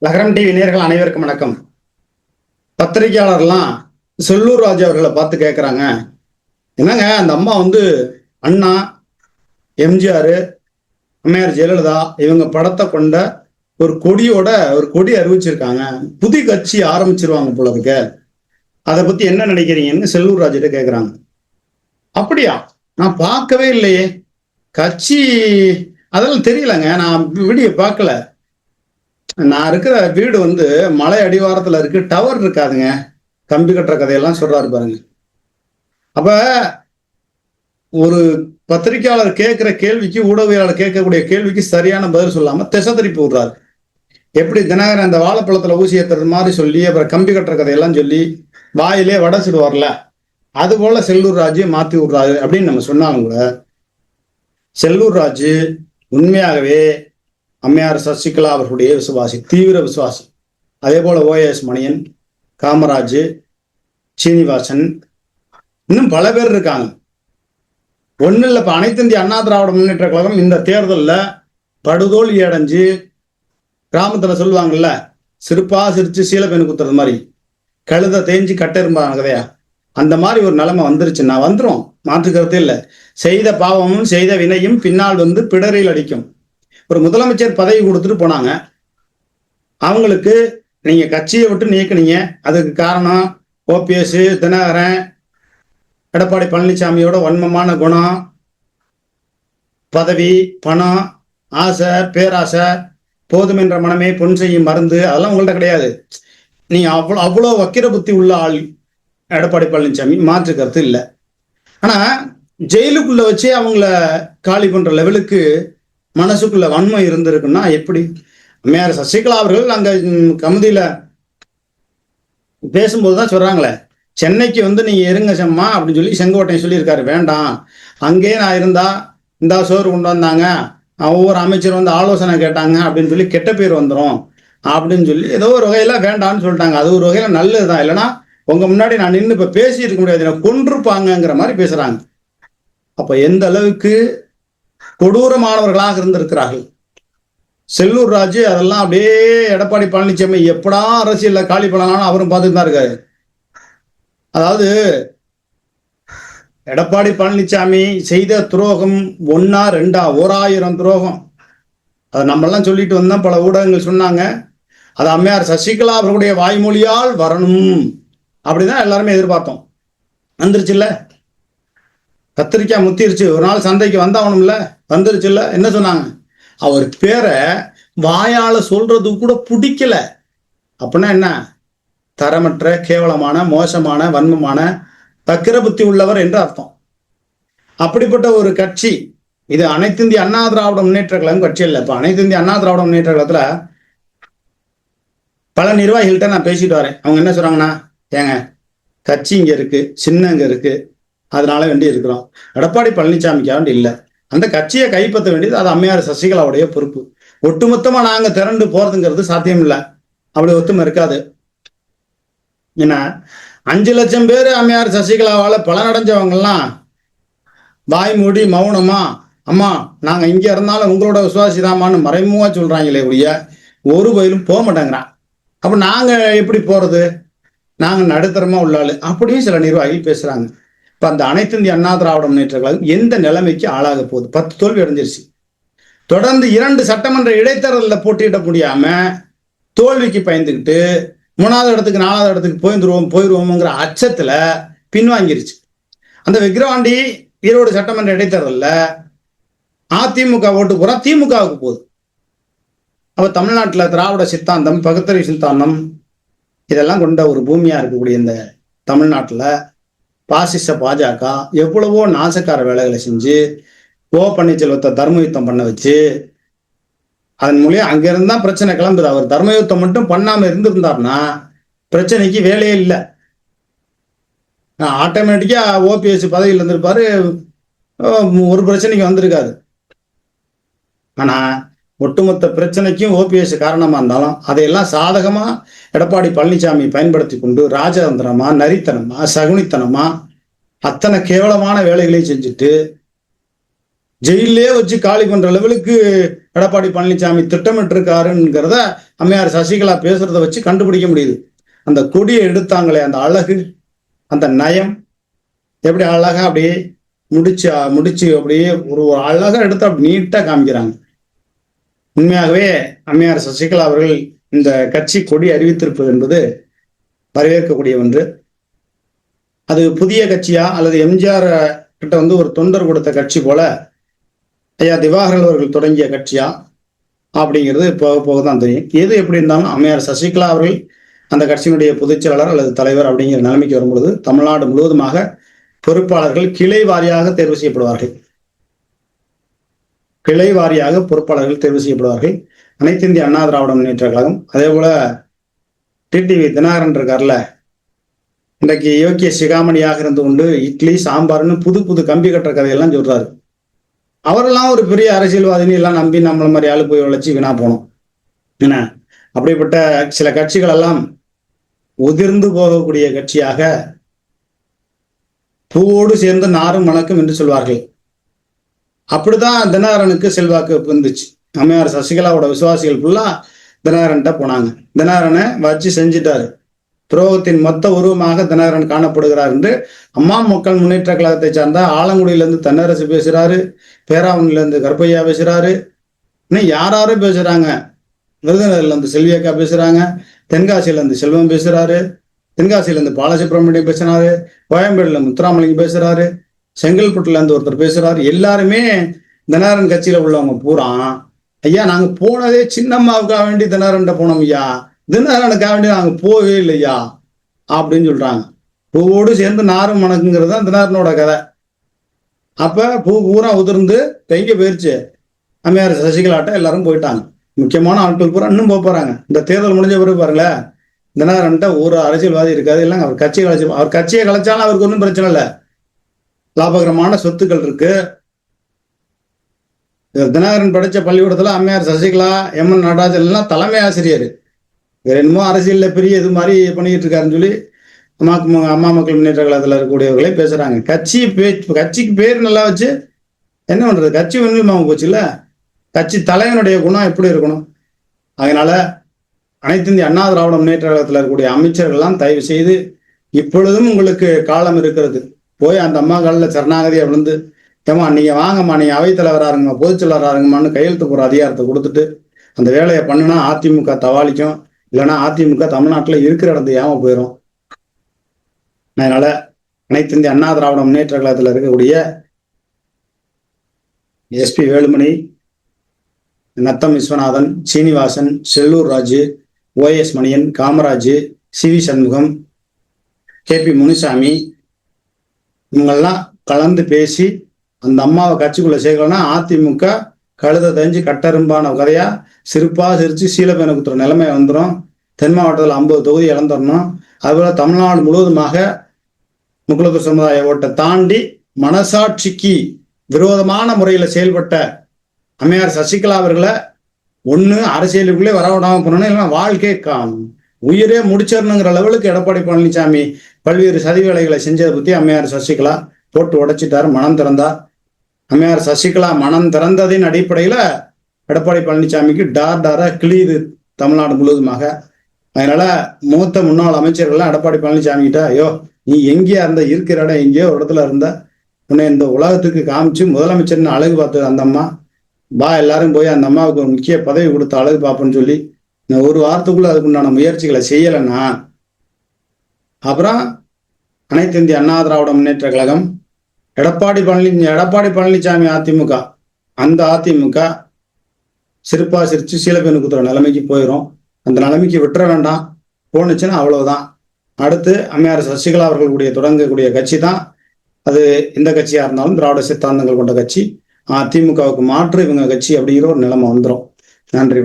லகரம் டிவி நேயர்கள் அனைவருக்கும் வணக்கம். பத்திரிகையாளர்லாம் செல்லூர் ராஜு அவர்களை பார்த்து கேட்குறாங்க, என்னங்க அந்த அம்மா அண்ணா, எம்ஜிஆர், அம்மையார் ஜெயலலிதா இவங்க படத்தை கொண்ட ஒரு கொடி அறிவிச்சிருக்காங்க, புதிய கட்சி ஆரம்பிச்சிருவாங்க போல இருக்க, அதை பத்தி என்ன நினைக்கிறீங்கன்னு செல்லூர் ராஜுகிட்ட கேட்குறாங்க. அப்படியா, நான் பார்க்கவே இல்லையே கட்சி, அதெல்லாம் தெரியலங்க, நான் வீடியோ பார்க்கல. நான் இருக்கிற வீடு மலை அடிவாரத்துல இருக்கு, டவர் இருக்காதுங்க, கம்பி கட்டுற கதையெல்லாம் சொல்றாரு பாருங்க. அப்ப ஒரு பத்திரிகையாளர் கேட்கிற கேள்விக்கு, ஊடகவியலாளர் கேட்கக்கூடிய கேள்விக்கு சரியான பதில் சொல்லாம திசை திருப்பி விடுறாரு. எப்படி தினகரன் அந்த வாழைப்பழத்துல ஊசி ஏத்துறது மாதிரி சொல்லி அப்புறம் கம்பி கட்டுற கதையெல்லாம் சொல்லி வாயிலே வடைச்சிடுவார்ல, அது போல செல்லூர் ராஜு மாத்தி விடுறாரு அப்படின்னு நம்ம சொன்னாலும் கூட, செல்லூர் ராஜு உண்மையாகவே அம்மையார் சசிகலா அவர்களுடைய விசுவாசி, தீவிர விசுவாசி. அதே போல OAS மணியன், காமராஜ், சீனிவாசன், இன்னும் பல பேர் இருக்காங்க. ஒன்னும் இல்லை, இப்ப அனைத்து இந்திய அண்ணா திராவிட முன்னேற்ற கழகம் இந்த தேர்தலில் படுதோல்வி அடைஞ்சு, கிராமத்துல சொல்லுவாங்கல்ல, சிரிப்பா சிரிச்சு சீலப்பெண் குத்துறது மாதிரி, கழுத தேஞ்சு கட்டெரும்பாங்க கதையா, அந்த மாதிரி ஒரு நிலைமை வந்துருச்சுன்னா வந்துடும், மாற்றுக்கிறதே இல்லை. செய்த பாவமும் செய்த வினையும் பின்னால் பிடரில் அடிக்கும். ஒரு முதலமைச்சர் பதவி கொடுத்துட்டு போனாங்க, அவங்களுக்கு நீங்க கட்சியை விட்டு நீக்கினீங்க, அதுக்கு காரணம் OPS, தினகரன், எடப்பாடி பழனிசாமியோட வன்மமான குணம், பதவி, பணம், ஆசை, பேராசை, போதுமென்ற மனமே பொன் செய்யும் மருந்து, அதெல்லாம் உங்கள்ட்ட கிடையாது. நீங்க அவ்வளோ வக்கிர புத்தி உள்ள ஆள் எடப்பாடி பழனிசாமி, மாற்று கருத்து இல்லை. ஆனா ஜெயிலுக்குள்ள வச்சு அவங்கள காலி பண்ற லெவலுக்கு மனசுக்குள்ள வன்மை இருந்திருக்குன்னா எப்படி? அம்மையார் சசிகலா அவர்கள் அங்க கமிதியில பேசும்போதுதான் சொல்றாங்களே, சென்னைக்கு நீங்க இருங்க செம்மா அப்படின்னு சொல்லி செங்கோட்டையன் சொல்லியிருக்காரு, வேண்டாம் அங்கே நான் இருந்தா இந்த சோறு கொண்டு வந்தாங்க, ஒவ்வொரு அமைச்சர் ஆலோசனை கேட்டாங்க அப்படின்னு சொல்லி கெட்ட பேர் வந்துடும் அப்படின்னு சொல்லி ஏதோ ஒரு வகையில வேண்டாம்னு சொல்லிட்டாங்க. அது ஒரு வகையில நல்லதுதான், இல்லைன்னா உங்க முன்னாடி நான் நின்று இப்ப பேசி இருக்க முடியாது, கொன்றுப்பாங்கிற மாதிரி பேசுறாங்க. அப்ப எந்த அளவுக்கு கொடூரமானவர்களாக இருந்திருக்கிறார்கள். செல்லூர் ராஜு அதெல்லாம் அப்படியே எடப்பாடி பழனிசாமி எப்படா அரசியல்ல காலி பண்ணலாம்னு அவரும் பார்த்துட்டு தான் இருக்காரு. அதாவது எடப்பாடி பழனிசாமி செய்த துரோகம் 1 2 1000 துரோகம். அதை நம்மெல்லாம் சொல்லிட்டு வந்தோம், பல ஊடகங்கள் சொன்னாங்க. அது அம்மையார் சசிகலா அவர்களுடைய வாய்மொழியால் வரணும் அப்படிதான் எல்லாருமே எதிர்பார்த்தோம். வந்துருச்சுல்ல, கத்திரிக்காய் முத்திருச்சு, ஒரு நாள் சந்தைக்கு வந்தாகணும்ல, வந்துருச்சுல்ல. என்ன சொன்னாங்க, அவர் பேரை வாயால சொல்றது கூட பிடிக்கல அப்படின்னா என்ன, தரமற்ற, கேவலமான, மோசமான, வன்மமான, வக்கிர புத்தி உள்ளவர் என்று அர்த்தம். அப்படிப்பட்ட ஒரு கட்சி இது அனைத்து இந்திய அண்ணா திராவிட முன்னேற்ற கழகம் கட்சி இல்லை. இப்ப அனைத்து இந்திய அண்ணா திராவிட முன்னேற்ற கழகத்துல பல நிர்வாகிகள்கிட்ட நான் பேசிட்டு வரேன். அவங்க என்ன சொல்றாங்கன்னா, ஏங்க கட்சி இங்க இருக்கு, சின்ன இங்க இருக்கு, அதனால வேண்டி இருக்கிறோம், எடப்பாடி பழனிசாமிக்காக வேண்டி இல்லை, அந்த கட்சியை கைப்பற்ற வேண்டியது அது அம்மையார் சசிகலாவுடைய பொறுப்பு. ஒட்டுமொத்தமா நாங்க திரண்டு போறதுங்கிறது சாத்தியம் இல்லை, அப்படி ஒத்துமை இருக்காது. ஏன்னா 5 லட்சம் பேர் அம்மையார் சசிகலாவால பலனடைஞ்சவங்கெல்லாம் வாய் மூடி மௌனமா, அம்மா நாங்க இங்க இருந்தாலும் உங்களோட விசுவாசிதாமான்னு மறைமுகமா சொல்றாங்களே ஒழிய ஒரு வயலும் போக மாட்டேங்கிறான். அப்ப நாங்க எப்படி போறது, நாங்க நடுத்தரமா உள்ளாளு அப்படின்னு சில நிர்வாகிகள் பேசுறாங்க. இப்ப அந்த அனைத்து இந்திய அண்ணா திராவிட முன்னேற்ற கழகம் எந்த நிலைமைக்கு ஆளாக போகுது? 10 தோல்வி அடைஞ்சிருச்சு. தொடர்ந்து 2 சட்டமன்ற இடைத்தேர்தலில் போட்டியிட முடியாம தோல்விக்கு பயந்துக்கிட்டு 3வது இடத்துக்கு 4வது இடத்துக்கு போயிருவோம்ங்கிற அச்சத்துல பின்வாங்கிருச்சு. அந்த விக்கிரவாண்டி ஈரோடு சட்டமன்ற இடைத்தேர்தலில் அதிமுக ஓட்டு பூரா திமுகவுக்கு போகுது. அப்ப தமிழ்நாட்டில் திராவிட சித்தாந்தம், பகுத்தறிவு சித்தாந்தம் இதெல்லாம் கொண்ட ஒரு பூமியா இருக்கக்கூடிய இந்த தமிழ்நாட்டில் பாசிச பாஜக எவ்வளவோ நாசக்கார வேலைகளை செஞ்சு பன்னீர்செல்வத்தை தர்மயுத்தம் பண்ண வச்சு, அதன் மூலியம் அங்கிருந்தா பிரச்சனை கிளம்புது. அவர் தர்மயுத்தம் மட்டும் பண்ணாம இருந்திருந்தார்னா பிரச்சனைக்கு வேலையே இல்லை, ஆட்டோமேட்டிக்கா OPS பதவியில் இருந்திருப்பாரு, ஒரு பிரச்சனைக்கு வந்திருக்காது. ஆனா ஒட்டுமொத்த பிரச்சனைக்கும் OPS காரணமா இருந்தாலும் அதையெல்லாம் சாதகமா எடப்பாடி பழனிசாமி பயன்படுத்தி கொண்டு ராஜதந்திரமா, நரித்தனமா, சகுனித்தனமா அத்தனை கேவலமான வேலைகளையும் செஞ்சுட்டு ஜெயிலே வச்சு காலி பண்ற லெவலுக்கு எடப்பாடி பழனிசாமி திட்டமிட்டு இருக்காருங்கிறத அம்மையார் சசிகலா பேசுறத வச்சு கண்டுபிடிக்க முடியுது. அந்த கொடியை எடுத்தாங்களே, அந்த அழகு, அந்த நயம், எப்படி அழகா அப்படியே முடிச்சு அப்படியே ஒரு அழகா எடுத்து அப்படி நீட்டா காமிக்கிறாங்க. உண்மையாகவே அம்மையார் சசிகலா அவர்கள் இந்த கட்சி கொடி அறிவித்திருப்பது என்பது வரவேற்கக்கூடிய ஒன்று. அது புதிய கட்சியா அல்லது எம்ஜிஆர் கிட்ட ஒரு தொண்டர் கொடுத்த கட்சி போல ஐயா திவாகரன் அவர்கள் தொடங்கிய கட்சியா அப்படிங்கிறது போக போக தான் தெரியும். எது எப்படி இருந்தாலும் அம்மையார் சசிகலா அவர்கள் அந்த கட்சியினுடைய பொதுச் செயலாளர் அல்லது தலைவர் அப்படிங்கிற நிலைமைக்கு வரும்பொழுது தமிழ்நாடு முழுவதுமாக பொறுப்பாளர்கள் கிளை வாரியாக தேர்வு செய்யப்படுவார்கள். கிளை வாரியாக பொறுப்பாளர்கள் தேர்வு செய்யப்படுவார்கள். அனைத்து இந்திய அண்ணா திராவிட முன்னேற்ற கழகம், அதே போல டிடிவி தினகரன் இருக்கார்ல, இன்றைக்கு யோக்கிய சிகாமணியாக இருந்து கொண்டு இட்லி சாம்பார்னு புது புது கம்பி கட்டுற கதையெல்லாம் சொல்றாரு. அவரெல்லாம் ஒரு பெரிய அரசியல்வாதினு எல்லாம் நம்பி நம்மள மாதிரி ஆளு போய் உழைச்சி வீணா போனோம். என்ன அப்படிப்பட்ட சில கட்சிகள் எல்லாம் உதிர்ந்து போகக்கூடிய கட்சியாக பூவோடு சேர்ந்து நாரும் மணக்கும் என்று சொல்வார்கள். அப்படிதான் தினகரனுக்கு செல்வாக்கு வந்துச்சு. அம்மையார் சசிகலாவோட விசுவாசிகள் ஃபுல்லா தினகரன்ட்ட போனாங்க. தினகரனை வச்சு செஞ்சுட்டாரு. துரோகத்தின் மொத்த உருவமாக தினகரன் காணப்படுகிறார் என்று அம்மா மக்கள் முன்னேற்ற கழகத்தை சார்ந்த ஆலங்குடியிலிருந்து தென்னரசு பேசுறாரு, பேராவூர்லேருந்து கருப்பையா பேசுறாரு, இன்னும் யாரும் பேசுறாங்க. விருதுநகர்ல இருந்து செல்வியக்கா பேசுறாங்க, தென்காசியில இருந்து செல்வம் பேசுறாரு, தென்காசியில இருந்து பாலசுப்ரமணியம் பேசுறாரு, கோயம்பேடுல முத்துராமலிங்கம் பேசுறாரு, செங்கல்பட்டுல இருந்து ஒருத்தர் பேசுறாரு. எல்லாருமே தினகரன் கட்சியில உள்ளவங்க பூரா ஐயா நாங்க போனதே சின்னம்மாவுக்காக வேண்டி தினகரன்ட்ட போனோம் ஐயா, தினகரனுக்காக வேண்டி நாங்க போகவே இல்லையா அப்படின்னு சொல்றாங்க. பூவோடு சேர்ந்து நாரும் மணக்குங்கிறது தான் தினகரனோட கதை. அப்ப பூ பூரா உதிர்ந்து கைங்க போயிருச்சு. அம்மையார் சசிகலாட்ட எல்லாரும் போயிட்டாங்க. முக்கியமான ஆட்கள் பூரா இன்னும் போறாங்க. இந்த தேர்தல் முடிஞ்ச பிறகு பாருங்களேன், தினகரன்ட்ட ஒரு அரசியல்வாதி இருக்காது. இல்லைங்க அவர் கட்சியை கலைச்சு, அவர் கட்சியை கலைச்சாலும் அவருக்கு ஒன்றும் பிரச்சனை இல்லை, லாபகரமான சொத்துக்கள் இருக்கு. தினகரன் படிச்ச பள்ளிக்கூடத்துல அம்மையார் சசிகலா, எம்என் நடராஜன் எல்லாம் தலைமை ஆசிரியர். வேற என்னமோ அரசியல்ல பெரிய இது மாதிரி பண்ணிட்டு இருக்காருன்னு சொல்லி அம்மா மக்கள் முன்னேற்ற கழகத்துல இருக்கக்கூடியவர்களே பேசுறாங்க. கட்சிக்கு பேர் நல்லா வச்சு என்ன பண்றது? கட்சி வெண்மையாம போச்சு இல்ல. கட்சி தலைவனுடைய குணம் எப்படி இருக்கணும்? அதனால அனைத்து இந்திய அண்ணா திராவிட முன்னேற்ற கழகத்துல இருக்கக்கூடிய அமைச்சர்கள்லாம் தயவு செய்து இப்பொழுதும் உங்களுக்கு காலம் இருக்கிறது. போய் அந்த அம்மா காலில் சரணாகதியை விழுந்து, ஏமா நீங்க வாங்கம்மா, நீங்க அவைத்தலைவராருங்கம்மா, பொதுச் செயலராருங்கம்மான்னு கையெழுத்து போற அதிகாரத்தை கொடுத்துட்டு அந்த வேலையை பண்ணுனா அதிமுக தவாளிக்கும். இல்லைன்னா அதிமுக தமிழ்நாட்டில் இருக்கிற இடத்து ஏமா போயிடும். அதனால அனைத்து இந்திய அண்ணா திராவிட முன்னேற்ற கழகத்தில் இருக்கக்கூடிய SP Velumani, Natham Viswanathan, Srinivasan, Sellur Raju, OS Maniyan, Kamaraj, CV Shanmugam, KP Munusamy இவங்கெல்லாம் கலந்து பேசி அந்த அம்மாவை கட்சிக்குள்ள சேர்க்கலன்னா அதிமுக கழுத தெரிஞ்சு கட்டரும்பான கதையா சிரிப்பா சிரிச்சு சீலப்பேனை குத்துற நிலைமை வந்துடும். தென் மாவட்டத்தில் 50 தொகுதி இழந்துடணும். அதுபோல தமிழ்நாடு முழுவதுமாக முக்குலத்தூர் சமுதாய ஓட்டை தாண்டி மனசாட்சிக்கு விரோதமான முறையில செயல்பட்ட அம்மையார் சசிகலா அவர்களை ஒண்ணு அரசியலுக்குள்ளே வரவிடாம பண்ணணும், இல்லைன்னா வாழ்க்கை உயிரே முடிச்சிடணுங்கிற லெவலுக்கு எடப்பாடி பழனிசாமி பல்வேறு சதி வேலைகளை செஞ்சதை பத்தி அம்மையார் சசிகலா போட்டு உடைச்சிட்டாரு. மனம் திறந்தார். அம்மையார் சசிகலா மனம் திறந்ததின் அடிப்படையில எடப்பாடி பழனிசாமிக்கு டாரா கிளியுது தமிழ்நாடு முழுவதுமாக. அதனால மூத்த முன்னாள் அமைச்சர்கள்லாம் எடப்பாடி பழனிசாமி கிட்ட, ஐயோ நீ எங்கேயா இருந்த, இருக்கிற இடம் எங்கேயோ ஒரு இடத்துல இருந்த, உன்னை இந்த உலகத்துக்கு காமிச்சு முதலமைச்சர்னு அழகு பார்த்தது அந்த அம்மா, பா எல்லாரும் போய் அந்த அம்மாவுக்கு ஒரு முக்கிய பதவி கொடுத்து அழகு பார்ப்போன்னு சொல்லி ஒரு வாரத்துக்குள்ள அதுக்குண்டான முயற்சிகளை செய்யலைன்னா அப்புறம் அனைத்து இந்திய அண்ணா திராவிட முன்னேற்ற கழகம், எடப்பாடி பழனிசாமி அதிமுக, அந்த அதிமுக சிரிப்பா சிரிச்சு சீலப்பேனு குத்துற நிலைமைக்கு போயிடும். அந்த நிலைமைக்கு விட்டுற வேண்டாம். போனுச்சுன்னா அவ்வளவுதான். அடுத்து அம்மையார் சசிகலா அவர்களுடைய தொடங்கக்கூடிய கட்சி தான் அது. எந்த கட்சியா இருந்தாலும் திராவிட சித்தாந்தங்கள் கொண்ட கட்சி. அதிமுகவுக்கு மாற்று இவங்க கட்சி அப்படிங்கிற ஒரு நிலைமை வந்துடும். நன்றி.